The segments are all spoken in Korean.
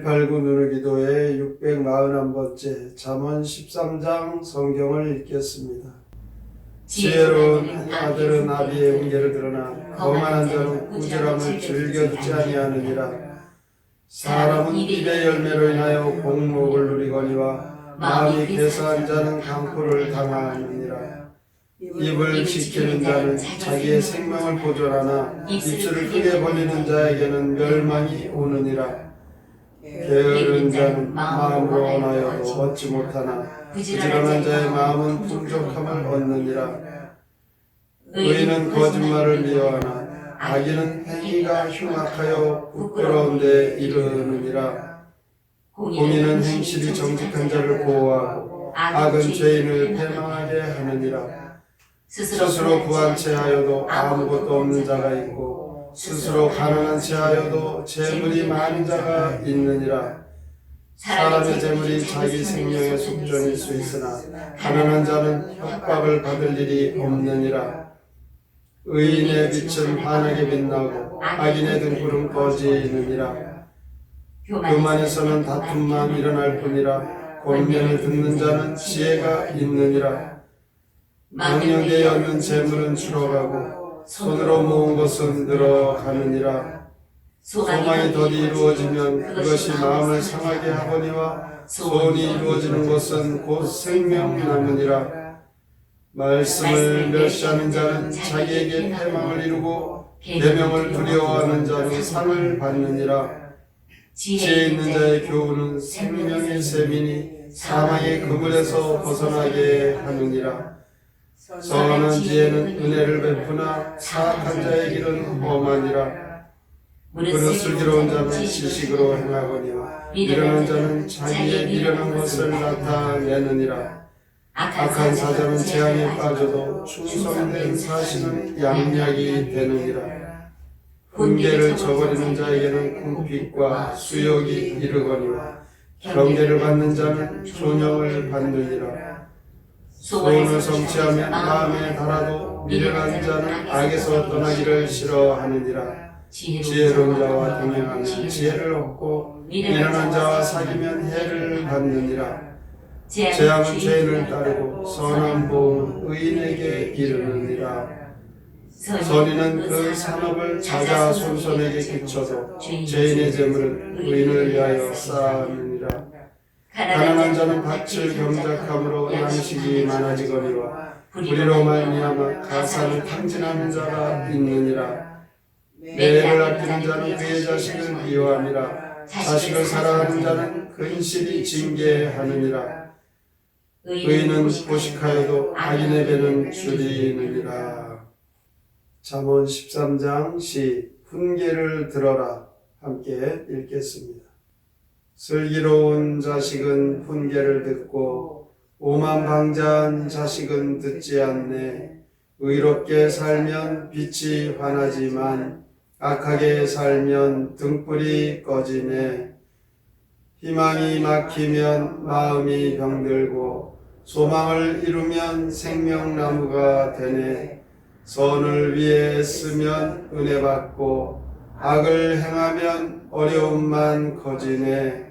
189 누누기도의 641번째 잠언 13장 성경을 읽겠습니다. 지혜로운 아들은 아비의 훈계를 들으나 거만한 자는 꾸지람을 즐겨 듣지 아니하느니라. 사람은 입의 열매로 인하여 공목을 누리거니와 마음이 개사한 자는 강포를 당하느니라. 입을 지키는 자는 자기의 생명을 보존하나 입술을 크게 벌리는 자에게는 멸망이 오느니라. 게으른 자는 마음으로 원하여도 얻지 못하나 부지런한 자의 마음은 풍족함을 얻느니라. 의인은 거짓말을 미워하나 악인은 행위가 흉악하여 부끄러운 데 이르느니라. 공의는 행실이 정직한 자를 보호하고 악은 죄인을 패망하게 하느니라. 스스로 부한 채 하여도 아무것도 없는 자가 있고 스스로 가난한 채 하여도 재물이 많은 자가 있느니라. 사람의 재물이 자기 생명의 숙전일 수 있으나 가난한 자는 협박을 받을 일이 없느니라. 의인의 빛은 환하게 빛나고 악인의 등불은 꺼지느니라. 교만에서는 다툼만 일어날 뿐이라 권면을 듣는 자는 지혜가 있느니라. 망령되이 얻는 재물은 줄어가고 손으로 모은 것은 늘어가느니라. 소망이 더디 이루어지면 그것이 마음을 상하게 하거니와 소원이 이루어지는 것은 곧 생명 나무니라. 말씀을 멸시하는 자는 자기에게 패망을 이루고 계명을 두려워하는 자는 상을 받느니라. 지혜 있는 자의 교훈은 생명의 셈이니 사망의 그물에서 벗어나게 하느니라. 선한 지혜는 은혜를 베푸나 사악한 자의 길은 험하니라. 그릇 슬기로운 자는 지식으로 행하거니와 미련한 자는 자기의 미련한 것을 나타내느니라. 악한 사자는 재앙에 빠져도 충성된 사실은 양약이 되느니라. 훈계를 저버리는 자에게는 궁핍과 수욕이 이르거니와 경계를 받는 자는 존영을 받느니라. 소원을 성취하면 마음에 달아도 미련한 자는 악에서 떠나기를 싫어하느니라. 지혜로운 자와 동행하면 지혜를 얻고 미련한 자와 사귀면 해를 받느니라. 재앙은 죄인을 따르고 선한 보응은 의인에게 이르느니라. 선인은 그 산업을 자자손손에게 끼쳐도 죄인의 재물은 의인을 위하여 쌓느니라. 가난한 자는 밭을 경작함으로 양식이 많아지거니와 불의로 말미암아 가산을 탕진하는 자가 있느니라. 매를 아끼는 자는 그의 자식을 미워함이라. 자식을 사랑하는 자는 근실이 징계하느니라. 의인은 보식하여도 악인의 배는 줄이느니라. 잠언 13장 시 훈계를 들어라 함께 읽겠습니다. 슬기로운 자식은 훈계를 듣고 오만방자한 자식은 듣지 않네. 의롭게 살면 빛이 환하지만 악하게 살면 등불이 꺼지네. 희망이 막히면 마음이 병들고 소망을 이루면 생명나무가 되네. 선을 위해 애쓰면 은혜 받고 악을 행하면 어려움만 커지네.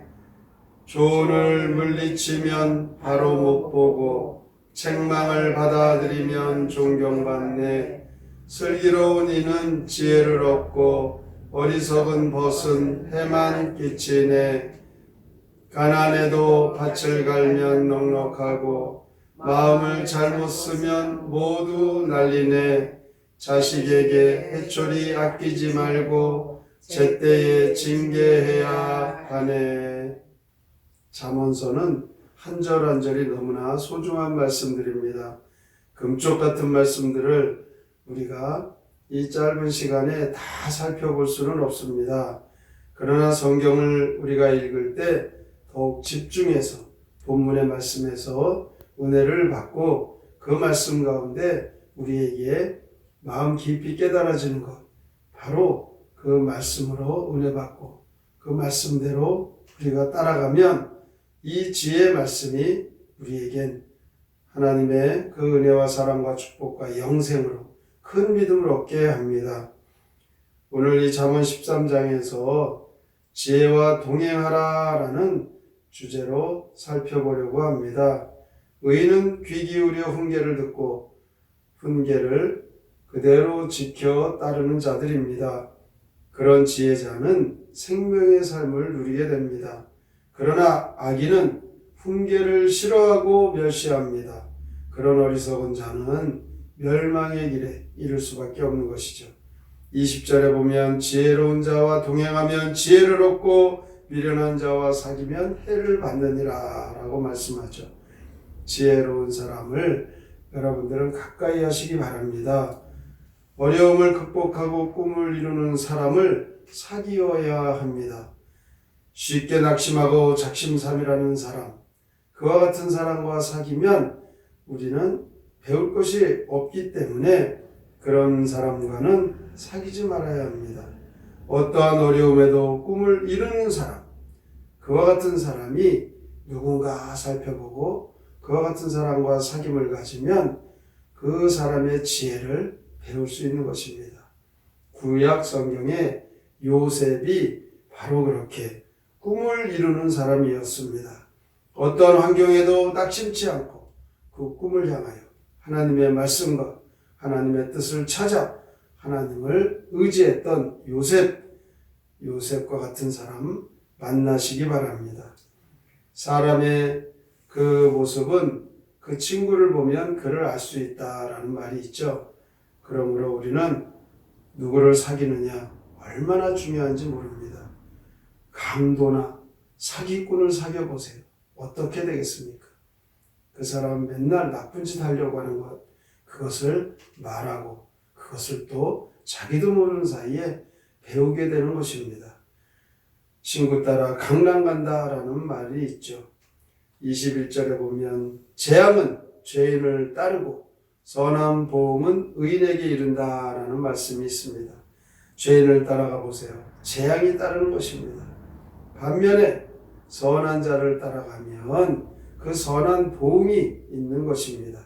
조언을 물리치면 바로 못 보고 책망을 받아들이면 존경받네. 슬기로운 이는 지혜를 얻고 어리석은 벗은 해만 끼치네. 가난해도 밭을 갈면 넉넉하고 마음을 잘못 쓰면 모두 날리네. 자식에게 해초리 아끼지 말고 제때에 징계해야 하네. 잠언서는 한 절 한 절이 너무나 소중한 말씀들입니다. 금쪽 같은 말씀들을 우리가 이 짧은 시간에 다 살펴볼 수는 없습니다. 그러나 성경을 우리가 읽을 때 더욱 집중해서 본문의 말씀에서 은혜를 받고 그 말씀 가운데 우리에게 마음 깊이 깨달아지는 것, 바로 그 말씀으로 은혜 받고 그 말씀대로 우리가 따라가면 이 지혜의 말씀이 우리에겐 하나님의 그 은혜와 사랑과 축복과 영생으로 큰 믿음을 얻게 합니다. 오늘 이 잠언 13장에서 지혜와 동행하라라는 주제로 살펴보려고 합니다. 의인은 귀 기울여 훈계를 듣고 훈계를 그대로 지켜 따르는 자들입니다. 그런 지혜자는 생명의 삶을 누리게 됩니다. 그러나 악인은 훈계를 싫어하고 멸시합니다. 그런 어리석은 자는 멸망의 길에 이를 수밖에 없는 것이죠. 20절에 보면 지혜로운 자와 동행하면 지혜를 얻고 미련한 자와 사귀면 해를 받느니라 라고 말씀하죠. 지혜로운 사람을 여러분들은 가까이 하시기 바랍니다. 어려움을 극복하고 꿈을 이루는 사람을 사귀어야 합니다. 쉽게 낙심하고 작심삼일하는 사람, 그와 같은 사람과 사귀면 우리는 배울 것이 없기 때문에 그런 사람과는 사귀지 말아야 합니다. 어떠한 어려움에도 꿈을 이루는 사람, 그와 같은 사람이 누군가 살펴보고 그와 같은 사람과 사귐을 가지면 그 사람의 지혜를 배울 수 있는 것입니다. 구약 성경에 요셉이 바로 그렇게 꿈을 이루는 사람이었습니다. 어떠한 환경에도 낙심치 않고 그 꿈을 향하여 하나님의 말씀과 하나님의 뜻을 찾아 하나님을 의지했던 요셉과 같은 사람 만나시기 바랍니다. 사람의 그 모습은 그 친구를 보면 그를 알 수 있다라는 말이 있죠. 그러므로 우리는 누구를 사귀느냐 얼마나 중요한지 모릅니다. 강도나 사기꾼을 사귀어보세요. 어떻게 되겠습니까? 그 사람 맨날 나쁜 짓 하려고 하는 것, 그것을 말하고 그것을 또 자기도 모르는 사이에 배우게 되는 것입니다. 친구 따라 강남 간다라는 말이 있죠. 21절에 보면 재앙은 죄인을 따르고 선한 보응은 의인에게 이른다라는 말씀이 있습니다. 죄인을 따라가 보세요. 재앙이 따르는 것입니다. 반면에 선한 자를 따라가면 그 선한 보응이 있는 것입니다.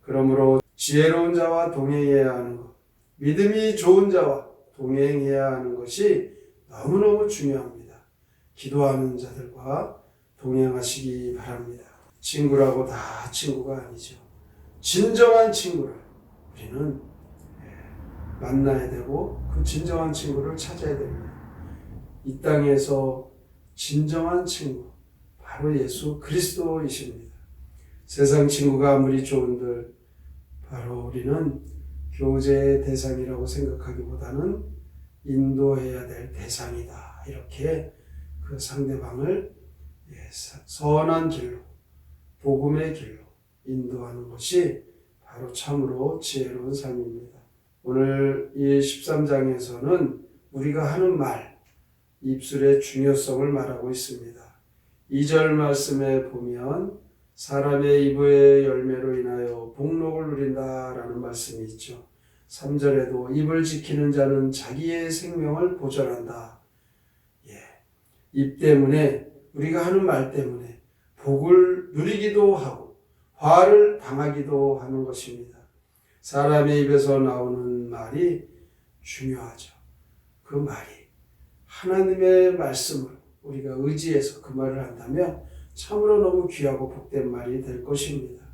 그러므로 지혜로운 자와 동행해야 하는 것, 믿음이 좋은 자와 동행해야 하는 것이 너무너무 중요합니다. 기도하는 자들과 동행하시기 바랍니다. 친구라고 다 친구가 아니죠. 진정한 친구를 우리는 만나야 되고 그 진정한 친구를 찾아야 됩니다. 이 땅에서 진정한 친구, 바로 예수 그리스도이십니다. 세상 친구가 아무리 좋은들 바로 우리는 교제의 대상이라고 생각하기보다는 인도해야 될 대상이다. 이렇게 그 상대방을 선한 길로, 복음의 길로 인도하는 것이 바로 참으로 지혜로운 삶입니다. 오늘 이 13장에서는 우리가 하는 말, 입술의 중요성을 말하고 있습니다. 2절 말씀에 보면 사람의 입의 열매로 인하여 복록을 누린다라는 말씀이 있죠. 3절에도 입을 지키는 자는 자기의 생명을 보전한다. 입 때문에, 우리가 하는 말 때문에 복을 누리기도 하고 화를 당하기도 하는 것입니다. 사람의 입에서 나오는 말이 중요하죠. 그 말이 하나님의 말씀을 우리가 의지해서 그 말을 한다면 참으로 너무 귀하고 복된 말이 될 것입니다.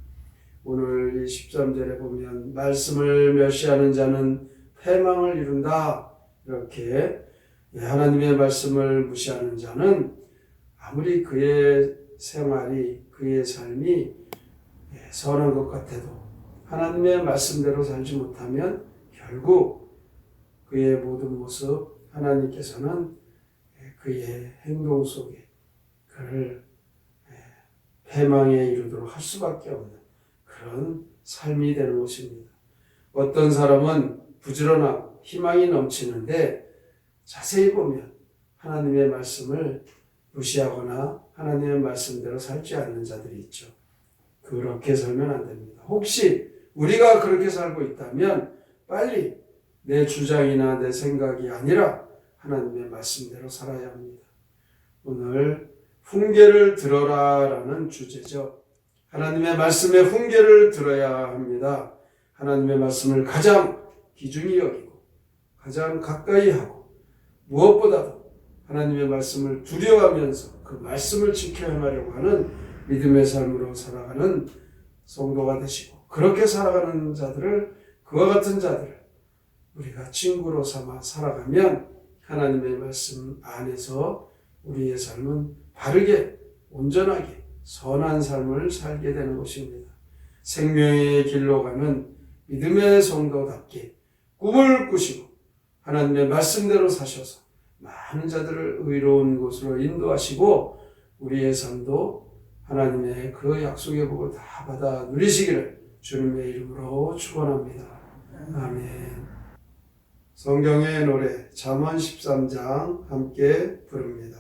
오늘 13절에 보면 말씀을 멸시하는 자는 패망을 이룬다. 이렇게 하나님의 말씀을 무시하는 자는 아무리 그의 생활이, 그의 삶이 선한 것 같아도 하나님의 말씀대로 살지 못하면 결국 그의 모든 모습, 하나님께서는 그의 행동 속에 그를 패망에 이르도록 할 수밖에 없는 그런 삶이 되는 것입니다. 어떤 사람은 부지런하고 희망이 넘치는데 자세히 보면 하나님의 말씀을 무시하거나 하나님의 말씀대로 살지 않는 자들이 있죠. 그렇게 살면 안 됩니다. 혹시 우리가 그렇게 살고 있다면 빨리 내 주장이나 내 생각이 아니라 하나님의 말씀대로 살아야 합니다. 오늘 훈계를 들어라라는 주제죠. 하나님의 말씀에 훈계를 들어야 합니다. 하나님의 말씀을 가장 귀중히 여기고 가장 가까이 하고 무엇보다도 하나님의 말씀을 두려워하면서 그 말씀을 지켜 행하려고 하는 믿음의 삶으로 살아가는 성도가 되시고, 그렇게 살아가는 자들을, 그와 같은 자들을 우리가 친구로 삼아 살아가면 하나님의 말씀 안에서 우리의 삶은 바르게, 온전하게, 선한 삶을 살게 되는 것입니다. 생명의 길로 가는 믿음의 성도답게 꿈을 꾸시고 하나님의 말씀대로 사셔서 많은 자들을 의로운 곳으로 인도하시고, 우리의 삶도 하나님의 그 약속의 복을 다 받아 누리시기를 주님의 이름으로 축원합니다. 아멘. 성경의 노래 잠언 13장 함께 부릅니다.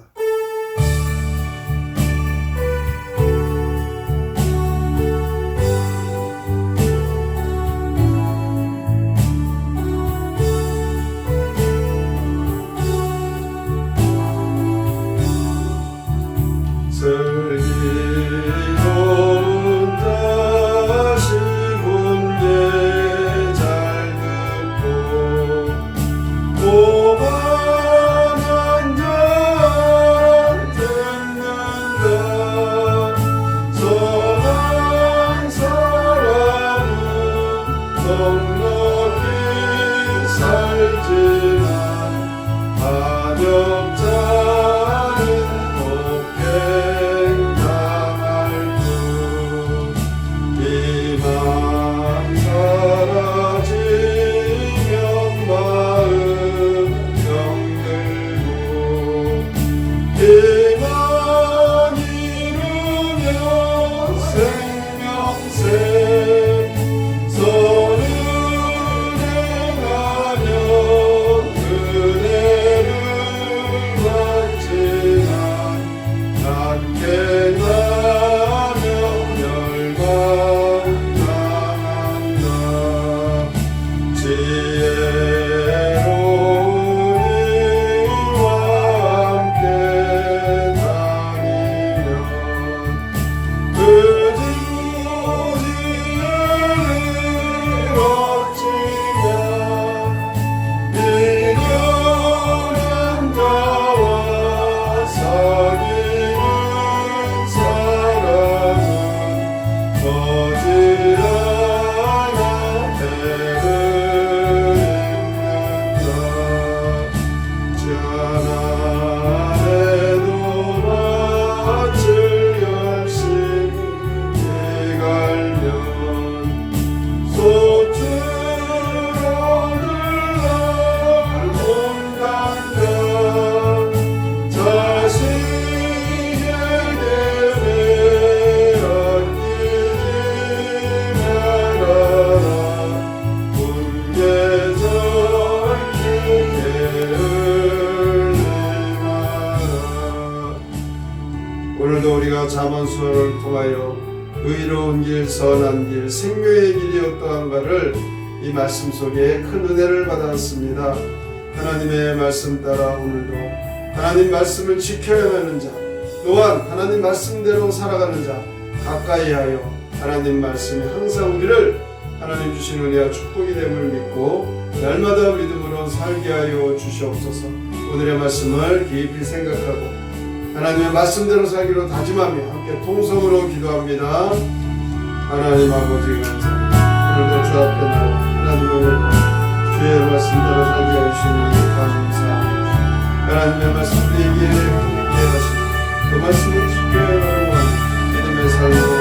오늘도 우리가 잠언수를 통하여 의로운 길, 선한 길, 생명의 길이 어떠한가를 이 말씀 속에 큰 은혜를 받았습니다. 하나님의 말씀 따라 오늘도 하나님 말씀을 지켜야 하는 자, 또한 하나님 말씀대로 살아가는 자 가까이 하여 하나님 말씀이 항상 우리를 하나님 주신 은혜와 축복이 됨을 믿고 날마다 믿음으로 살게 하여 주시옵소서. 오늘의 말씀을 깊이 생각하고 하나님의 말씀대로 살기로 다짐하며 함께 통성으로 기도합니다. 하나님 아버지 감사합니다. 오늘도 주 앞에 나와 하나님의 은혜로 주의 말씀대로 살게 하시니 감사합니다. 하나님의 말씀 우리에게 함께 하시니 그 말씀을 지켜야 하는 믿음의 삶으로